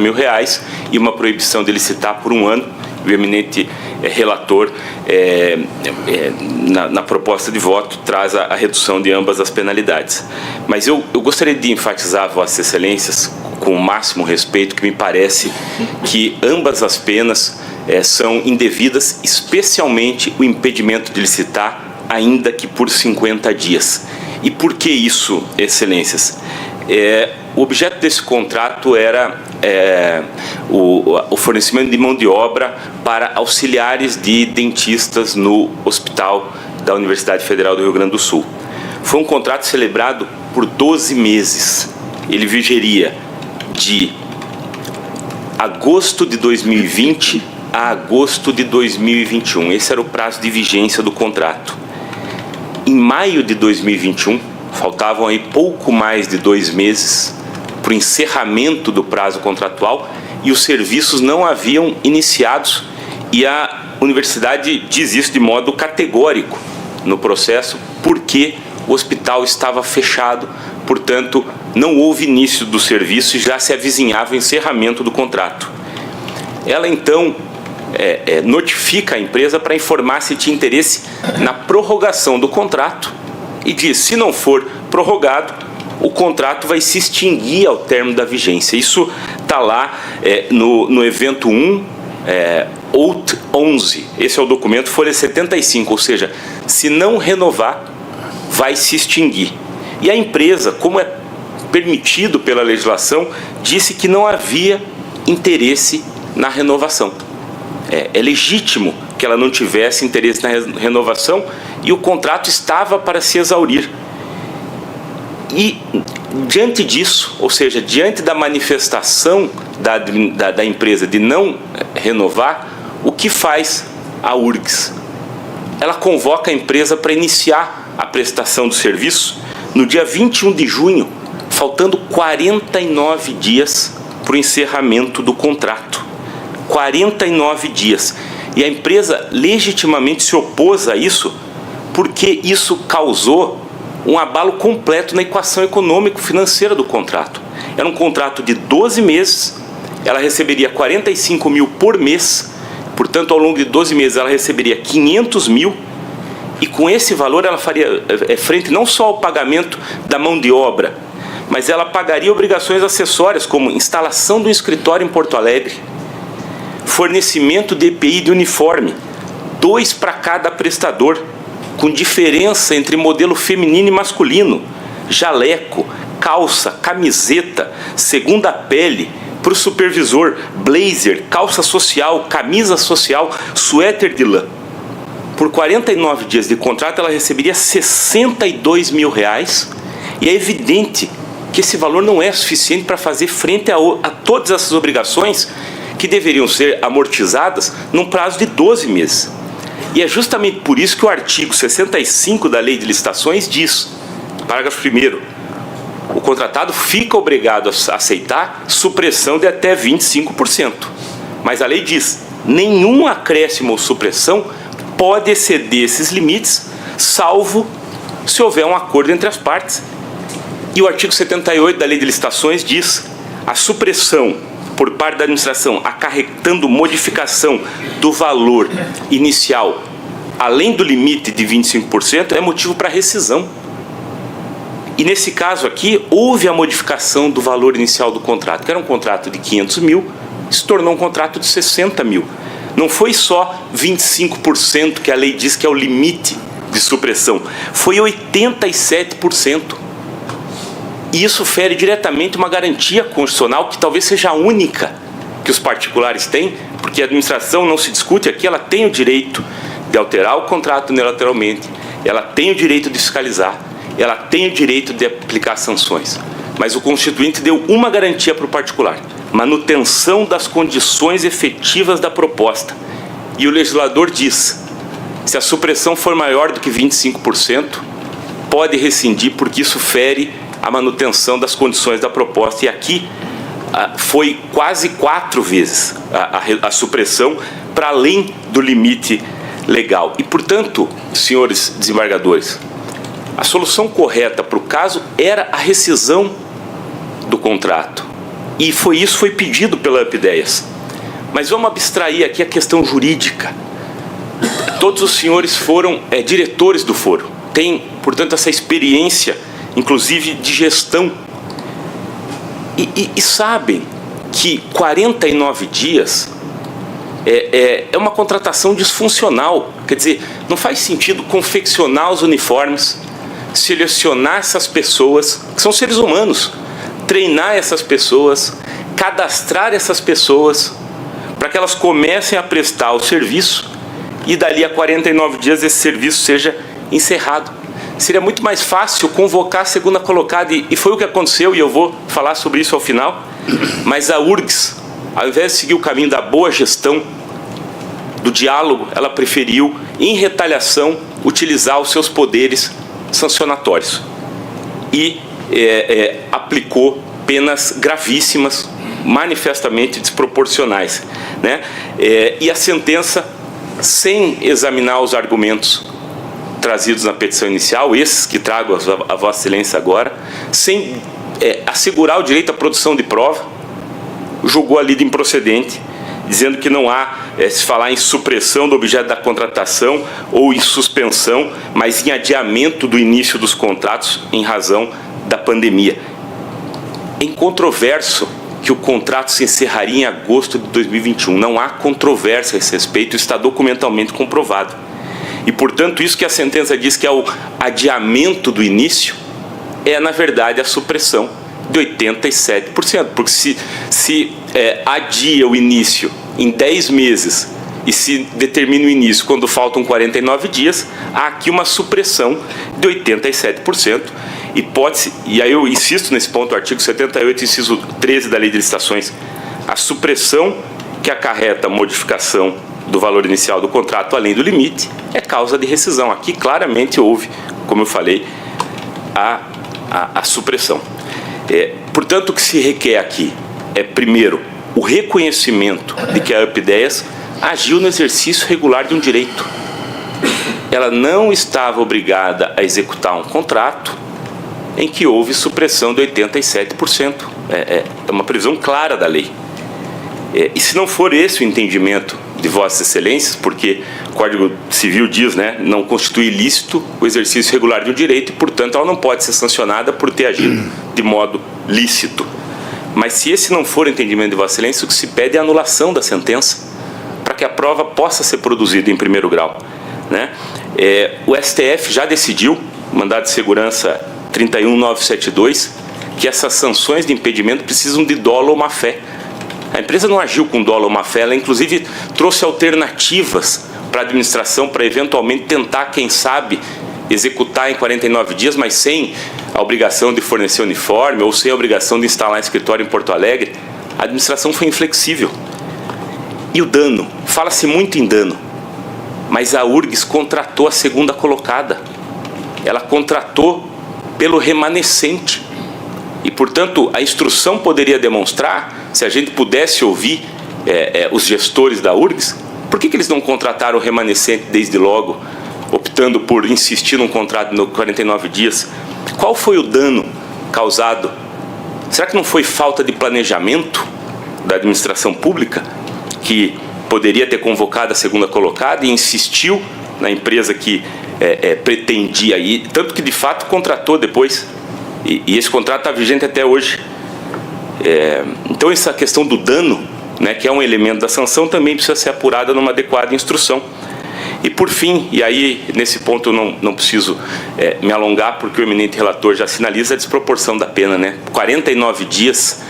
mil reais e uma proibição de licitar por 1 ano. O eminente relator, na proposta de voto, traz a redução de ambas as penalidades. Mas eu gostaria de enfatizar, Vossas Excelências, com o máximo respeito, que me parece que ambas as penas são indevidas, especialmente o impedimento de licitar, ainda que por 50 dias. E por que isso, Excelências? O objeto desse contrato era o fornecimento de mão de obra para auxiliares de dentistas no hospital da Universidade Federal do Rio Grande do Sul. Foi um contrato celebrado por 12 meses. Ele vigeria de agosto de 2020 a agosto de 2021. Esse era o prazo de vigência do contrato. Em maio de 2021, faltavam aí pouco mais de 2 meses para o encerramento do prazo contratual e os serviços não haviam iniciados, e a universidade diz isso de modo categórico no processo, porque o hospital estava fechado, portanto não houve início do serviço e já se avizinhava o encerramento do contrato. Ela então notifica a empresa para informar se tinha interesse na prorrogação do contrato e diz: se não for prorrogado, o contrato vai se extinguir ao término da vigência. Isso está lá no evento 1, OUT 11. Esse é o documento, folha 75, ou seja, se não renovar, vai se extinguir. E a empresa, como é permitido pela legislação, disse que não havia interesse na renovação. É legítimo que ela não tivesse interesse na renovação e o contrato estava para se exaurir. E diante disso, ou seja, diante da manifestação da empresa de não renovar, o que faz a URGS? Ela convoca a empresa para iniciar a prestação do serviço no dia 21 de junho, faltando 49 dias para o encerramento do contrato. 49 dias. E a empresa legitimamente se opôs a isso, porque isso causou um abalo completo na equação econômico-financeira do contrato. Era um contrato de 12 meses, ela receberia 45 mil por mês, portanto, ao longo de 12 meses ela receberia 500 mil, e com esse valor ela faria frente não só ao pagamento da mão de obra, mas ela pagaria obrigações acessórias, como instalação do escritório em Porto Alegre, fornecimento de EPI de uniforme, 2 para cada prestador, com diferença entre modelo feminino e masculino, jaleco, calça, camiseta, segunda pele, para o supervisor, blazer, calça social, camisa social, suéter de lã. Por 49 dias de contrato, ela receberia 62 mil reais, e é evidente que esse valor não é suficiente para fazer frente a todas essas obrigações que deveriam ser amortizadas num prazo de 12 meses. E é justamente por isso que o artigo 65 da Lei de Licitações diz, parágrafo 1º, o contratado fica obrigado a aceitar supressão de até 25%. Mas a lei diz, nenhum acréscimo ou supressão pode exceder esses limites, salvo se houver um acordo entre as partes. E o artigo 78 da Lei de Licitações diz, a supressão por parte da administração acarretando modificação do valor inicial além do limite de 25% é motivo para rescisão. E nesse caso aqui, houve a modificação do valor inicial do contrato, que era um contrato de 500 mil, se tornou um contrato de 60 mil. Não foi só 25% que a lei diz que é o limite de supressão, foi 87%. E isso fere diretamente uma garantia constitucional que talvez seja a única que os particulares têm, porque a administração, não se discute aqui, ela tem o direito de alterar o contrato unilateralmente, ela tem o direito de fiscalizar, ela tem o direito de aplicar sanções. Mas o Constituinte deu uma garantia para o particular, manutenção das condições efetivas da proposta. E o legislador diz, se a supressão for maior do que 25%, pode rescindir, porque isso fere a manutenção das condições da proposta. E aqui foi quase 4 vezes a supressão para além do limite legal. E, portanto, senhores desembargadores, a solução correta para o caso era a rescisão do contrato. E foi pedido pela UpIdeias. Mas vamos abstrair aqui a questão jurídica. Todos os senhores foram diretores do foro, têm, portanto, essa experiência, inclusive de gestão, e sabem que 49 dias é uma contratação disfuncional. Quer dizer, não faz sentido confeccionar os uniformes, selecionar essas pessoas, que são seres humanos, treinar essas pessoas, cadastrar essas pessoas, para que elas comecem a prestar o serviço e dali a 49 dias esse serviço seja encerrado. Seria muito mais fácil convocar a segunda colocada, e foi o que aconteceu, e eu vou falar sobre isso ao final. Mas a URGS, ao invés de seguir o caminho da boa gestão, do diálogo, ela preferiu, em retaliação, utilizar os seus poderes sancionatórios e aplicou penas gravíssimas, manifestamente desproporcionais, né? E a sentença, sem examinar os argumentos trazidos na petição inicial, esses que trago a Vossa Excelência agora, sem assegurar o direito à produção de prova, julgou a lida improcedente, dizendo que não há se falar em supressão do objeto da contratação ou em suspensão, mas em adiamento do início dos contratos em razão da pandemia. É incontroverso que o contrato se encerraria em agosto de 2021. Não há controvérsia a esse respeito, está documentalmente comprovado. E, portanto, isso que a sentença diz que é o adiamento do início, na verdade, a supressão de 87%. Porque se adia o início em 10 meses e se determina o início quando faltam 49 dias, há aqui uma supressão de 87%. E aí eu insisto nesse ponto, o artigo 78, inciso 13 da Lei de Licitações. A supressão que acarreta a modificação do valor inicial do contrato além do limite é causa de rescisão. Aqui claramente houve, como eu falei, a supressão. Portanto, o que se requer aqui é, primeiro, o reconhecimento de que a UpIdeias agiu no exercício regular de um direito. Ela não estava obrigada a executar um contrato em que houve supressão de 87%. É uma previsão clara da lei. E se não for esse o entendimento de Vossas Excelências, porque o Código Civil diz, né, não constitui ilícito o exercício regular de um direito e, portanto, ela não pode ser sancionada por ter agido de modo lícito. Mas se esse não for o entendimento de Vossa Excelência, o que se pede é a anulação da sentença para que a prova possa ser produzida em primeiro grau, né? O STF já decidiu, mandado de segurança 31972, que essas sanções de impedimento precisam de dolo ou má-fé. A empresa não agiu com dolo ou má-fé, ela inclusive trouxe alternativas para a administração para eventualmente tentar, quem sabe, executar em 49 dias, mas sem a obrigação de fornecer uniforme ou sem a obrigação de instalar escritório em Porto Alegre. A administração foi inflexível. E o dano? Fala-se muito em dano, mas a URGS contratou a segunda colocada. Ela contratou pelo remanescente. E, portanto, a instrução poderia demonstrar, se a gente pudesse ouvir os gestores da URGS, por que eles não contrataram o remanescente desde logo, optando por insistir num contrato de 49 dias? Qual foi o dano causado? Será que não foi falta de planejamento da administração pública, que poderia ter convocado a segunda colocada e insistiu na empresa que pretendia ir, tanto que de fato contratou depois, e esse contrato está vigente até hoje. Então essa questão do dano, né, que é um elemento da sanção, também precisa ser apurada numa adequada instrução. E por fim, e aí nesse ponto eu não preciso me alongar, porque o eminente relator já sinaliza a desproporção da pena, né? 49 dias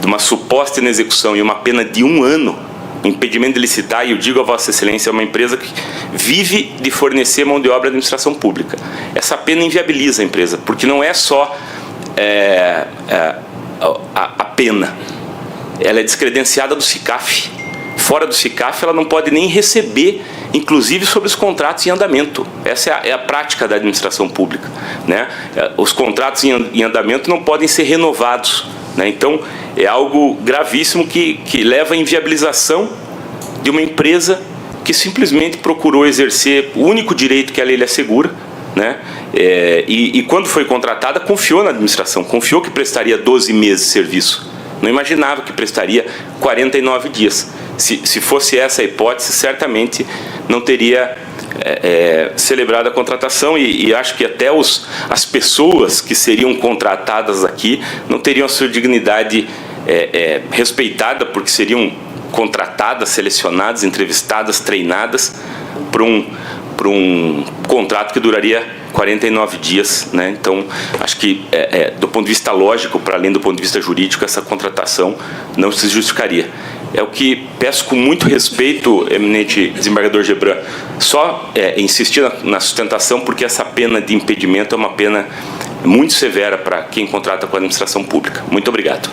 de uma suposta inexecução e uma pena de 1 ano, impedimento de licitar, e eu digo a Vossa Excelência, é uma empresa que vive de fornecer mão de obra à administração pública. Essa pena inviabiliza a empresa, porque não é só a pena, ela é descredenciada do SICAF. Fora do SICAF, ela não pode nem receber, inclusive sobre os contratos em andamento. Essa é a prática da administração pública, né? Os contratos em andamento não podem ser renovados, né? Então, é algo gravíssimo que leva à inviabilização de uma empresa que simplesmente procurou exercer o único direito que a lei lhe assegura, né? E quando foi contratada, confiou na administração, confiou que prestaria 12 meses de serviço. Não imaginava que prestaria 49 dias. Se fosse essa a hipótese, certamente não teria celebrado a contratação e acho que até as pessoas que seriam contratadas aqui não teriam a sua dignidade respeitada, porque seriam contratadas, selecionadas, entrevistadas, treinadas para um contrato que duraria 49 dias, né? Então, acho que, do ponto de vista lógico, para além do ponto de vista jurídico, essa contratação não se justificaria. É o que peço com muito respeito, eminente desembargador Gebran, só insistir na sustentação, porque essa pena de impedimento é uma pena muito severa para quem contrata com a administração pública. Muito obrigado.